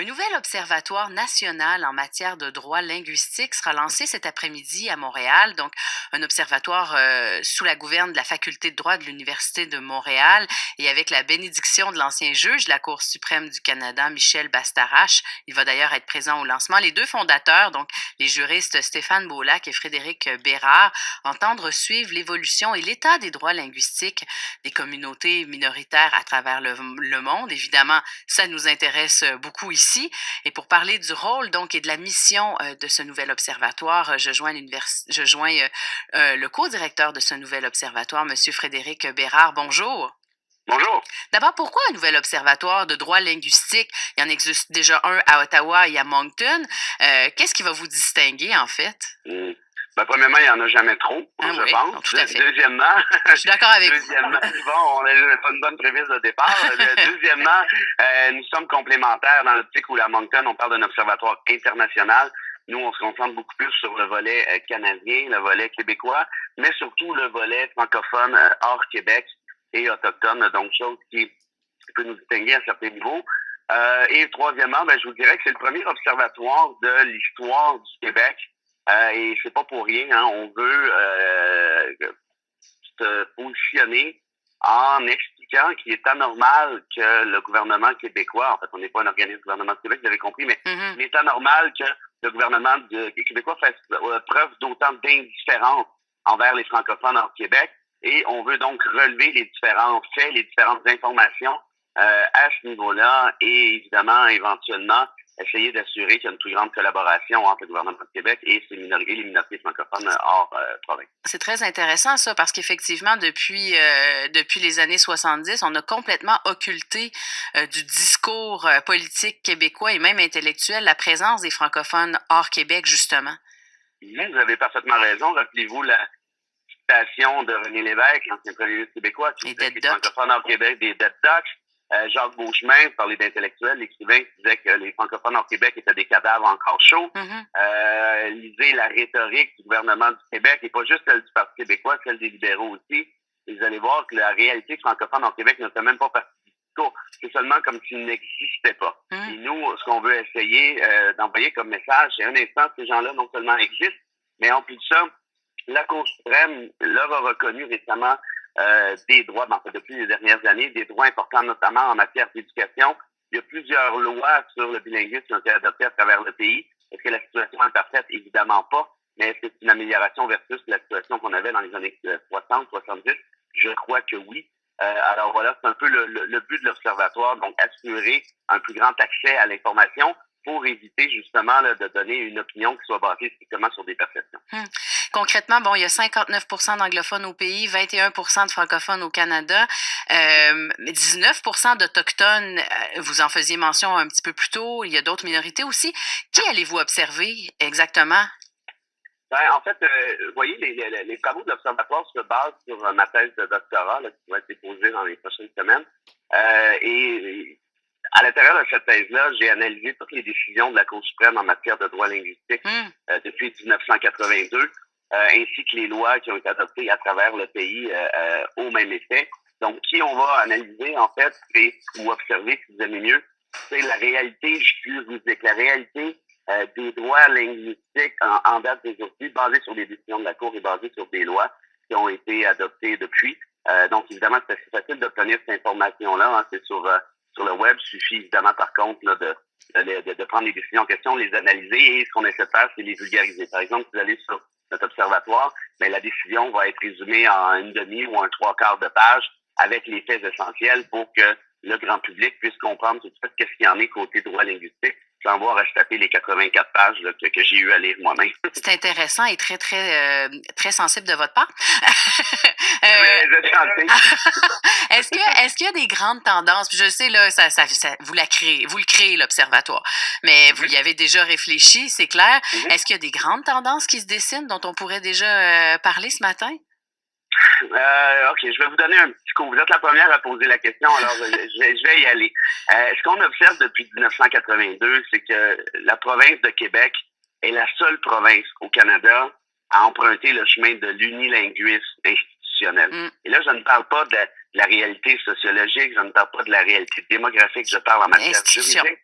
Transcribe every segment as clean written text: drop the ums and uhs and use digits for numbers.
Un nouvel observatoire national en matière de droit linguistique sera lancé cet après-midi à Montréal. Donc, un observatoire sous la gouverne de la Faculté de droit de l'Université de Montréal et avec la bénédiction de l'ancien juge de la Cour suprême du Canada, Michel Bastarache. Il va d'ailleurs être présent au lancement. Les deux fondateurs, donc les juristes Stéphane Beaulac et Frédéric Bérard, entendent suivre l'évolution et l'état des droits linguistiques des communautés minoritaires à travers le monde. Évidemment, ça nous intéresse beaucoup ici. Et pour parler du rôle donc et de la mission de ce nouvel observatoire, je joins le co-directeur de ce nouvel observatoire, M. Frédéric Bérard. Bonjour. Bonjour. D'abord, pourquoi un nouvel observatoire de droit linguistique? Il y en existe déjà un à Ottawa et à Moncton. Qu'est-ce qui va vous distinguer, en fait? Premièrement, il n'y en a jamais trop, je pense. Non, tout à fait. Deuxièmement, je suis d'accord avec deuxièmement, bon, on a pas une bonne prémisse de départ. Deuxièmement, nous sommes complémentaires dans l'optique où à Moncton, on parle d'un observatoire international. Nous, on se concentre beaucoup plus sur le volet canadien, le volet québécois, mais surtout le volet francophone hors Québec et autochtone, donc chose qui peut nous distinguer à certains niveaux. Et troisièmement, je vous dirais que c'est le premier observatoire de l'histoire du Québec. Et c'est pas pour rien, hein, on veut se positionner en expliquant qu'il est anormal que le gouvernement québécois, en fait, on n'est pas un organisme gouvernement du Québec, vous avez compris, mais il est anormal que le gouvernement québécois fasse preuve d'autant d'indifférence envers les francophones hors Québec. Et on veut donc relever les différents faits, les différentes informations à ce niveau-là et évidemment, éventuellement, essayer d'assurer qu'il y a une plus grande collaboration entre le gouvernement du Québec et les minorités francophones hors province. C'est très intéressant ça, parce qu'effectivement, depuis les années 70, on a complètement occulté du discours politique québécois et même intellectuel la présence des francophones hors Québec, justement. Vous avez parfaitement raison. Rappelez-vous la citation de René Lévesque, l'ancien premier ministre québécois, qui disait que les francophones hors Québec, des dead ducks. Jacques Beauchemin, parlait d'intellectuels, l'écrivain, qui disait que les francophones hors Québec étaient des cadavres encore chauds. Lisez la rhétorique du gouvernement du Québec, et pas juste celle du Parti québécois, celle des libéraux aussi. Et vous allez voir que la réalité francophone en Québec ne fait même pas partie du discours. C'est seulement comme s'il n'existait pas. Et nous, ce qu'on veut essayer d'envoyer comme message, c'est un instant, ces gens-là non seulement existent, mais en plus de ça, la Cour suprême leur a reconnu récemment des droits, depuis les dernières années, des droits importants, notamment en matière d'éducation. Il y a plusieurs lois sur le bilinguisme qui ont été adoptées à travers le pays. Est-ce que la situation est parfaite? Évidemment pas. Mais est-ce que c'est une amélioration versus la situation qu'on avait dans les années 60, 70? Je crois que oui. Alors voilà, c'est un peu le but de l'observatoire, donc assurer un plus grand accès à l'information pour éviter justement de donner une opinion qui soit basée strictement sur des perceptions. Concrètement, il y a 59 % d'anglophones au pays, 21 % de francophones au Canada, 19 % d'Autochtones, vous en faisiez mention un petit peu plus tôt, il y a d'autres minorités aussi. Qui allez-vous observer exactement? En fait, vous voyez, les travaux de l'Observatoire se basent sur ma thèse de doctorat qui va être déposée dans les prochaines semaines. Et à l'intérieur de cette thèse-là, j'ai analysé toutes les décisions de la Cour suprême en matière de droit linguistique depuis 1982, ainsi que les lois qui ont été adoptées à travers le pays au même effet. Donc, qui on va analyser, en fait, ou observer, si vous aimez mieux, c'est la réalité juridique, la réalité des droits linguistiques en date d'aujourd'hui, basés sur des décisions de la Cour et basés sur des lois qui ont été adoptées depuis. Donc, évidemment, c'est assez facile d'obtenir cette information-là. Hein, c'est sur le web. Il suffit évidemment, par contre, là, de prendre les décisions en question, les analyser et ce qu'on essaie de faire, c'est les vulgariser. Par exemple, si vous allez sur notre observatoire, la décision va être résumée en une demi ou un trois quarts de page avec les faits essentiels pour que le grand public puisse comprendre tout de suite qu'est-ce qu'il y en est côté droit linguistique, sans avoir à se taper les 84 pages là, que j'ai eu à lire moi-même. C'est intéressant et très, très, très sensible de votre part. Est-ce qu'il y a des grandes tendances? Je sais, là, vous le créez, l'observatoire, mais vous y avez déjà réfléchi, c'est clair. Est-ce qu'il y a des grandes tendances qui se dessinent dont on pourrait déjà parler ce matin? OK, je vais vous donner un petit coup. Vous êtes la première à poser la question, alors je vais y aller. Ce qu'on observe depuis 1982, c'est que la province de Québec est la seule province au Canada à emprunter le chemin de l'unilinguisme institutionnel. Et là, je ne parle pas de la réalité sociologique, je ne parle pas de la réalité démographique, je parle en matière juridique,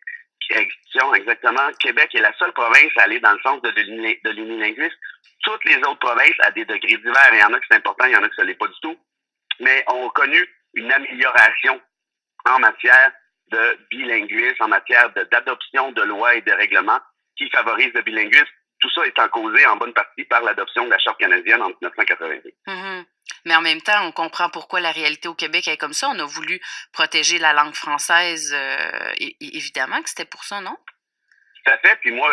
Exactement. Québec est la seule province à aller dans le sens de l'unilinguisme. Toutes les autres provinces, à des degrés divers, il y en a que c'est important, il y en a que ce n'est pas du tout, mais ont connu une amélioration en matière de bilinguisme, en matière d'adoption de lois et de règlements qui favorisent le bilinguisme. Tout ça étant causé en bonne partie par l'adoption de la Charte canadienne en 1990. Mm-hmm. Mais en même temps, on comprend pourquoi la réalité au Québec est comme ça. On a voulu protéger la langue française. Évidemment que c'était pour ça, non? Tout à fait. Puis moi,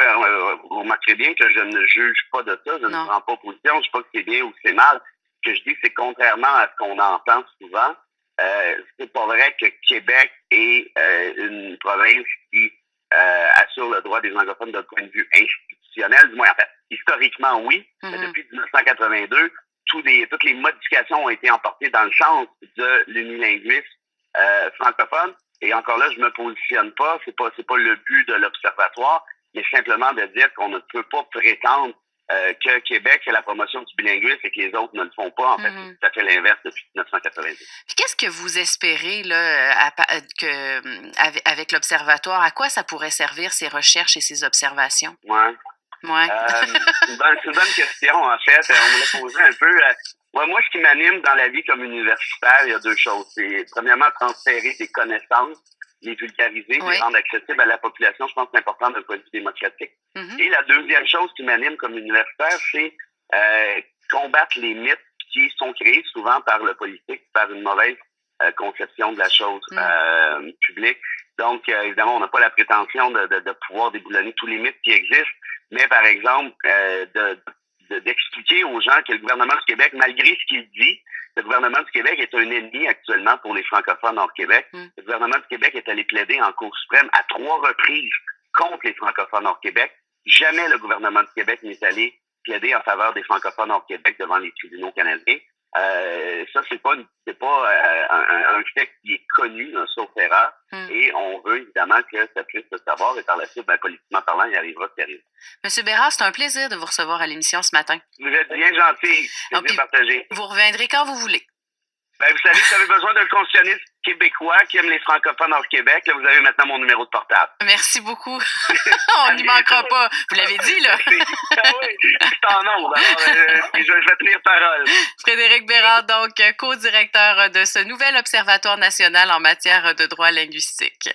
vous remarquerez bien que je ne juge pas de ça. Je ne prends pas position. Je ne dis pas que c'est bien ou que c'est mal. Ce que je dis, c'est contrairement à ce qu'on entend souvent, c'est pas vrai que Québec est une province qui assure le droit des anglophones d'un point de vue institutionnel. Du moins, en fait, historiquement, oui. Mais depuis 1982, toutes les modifications ont été emportées dans le sens de l'unilinguisme francophone. Et encore là, je me positionne pas. C'est pas le but de l'Observatoire, mais simplement de dire qu'on ne peut pas prétendre que Québec fait la promotion du bilinguisme et que les autres ne le font pas. En fait, c'est tout à fait l'inverse depuis 1990. Puis qu'est-ce que vous espérez là, avec l'Observatoire? À quoi ça pourrait servir ces recherches et ces observations? Ouais. C'est une bonne question, en fait. On me l'a posé un peu. Moi, ce qui m'anime dans la vie comme universitaire, il y a deux choses. C'est, premièrement, transférer des connaissances, les vulgariser, les rendre accessibles à la population. Je pense que c'est important d'un point de vue démocratique. Et la deuxième chose qui m'anime comme universitaire, c'est combattre les mythes qui sont créés souvent par le politique, par une mauvaise conception de la chose publique. Donc, évidemment, on n'a pas la prétention de pouvoir déboulonner tous les mythes qui existent, mais par exemple, d'expliquer aux gens que le gouvernement du Québec, malgré ce qu'il dit, le gouvernement du Québec est un ennemi actuellement pour les francophones hors Québec. Le gouvernement du Québec est allé plaider en Cour suprême à 3 reprises contre les francophones hors Québec. Jamais le gouvernement du Québec n'est allé plaider en faveur des francophones hors Québec devant les tribunaux canadiens. Ça, c'est pas un fait qui est connu, sauf erreur. Et on veut évidemment que ça puisse se savoir. Et par la suite, politiquement parlant, il arrivera ce qui arrive. Monsieur Bérard, c'est un plaisir de vous recevoir à l'émission ce matin. Vous êtes bien gentil. Plaisir partagé. Vous reviendrez quand vous voulez. Vous savez, si vous avez besoin d'un constitutionniste québécois qui aime les francophones hors Québec, là, vous avez maintenant mon numéro de portable. Merci beaucoup. On n'y manquera pas. Vous l'avez dit, là. Oui, c'est en ondes. Alors, je vais tenir parole. Frédéric Bérard, donc, co-directeur de ce nouvel Observatoire national en matière de droit linguistique.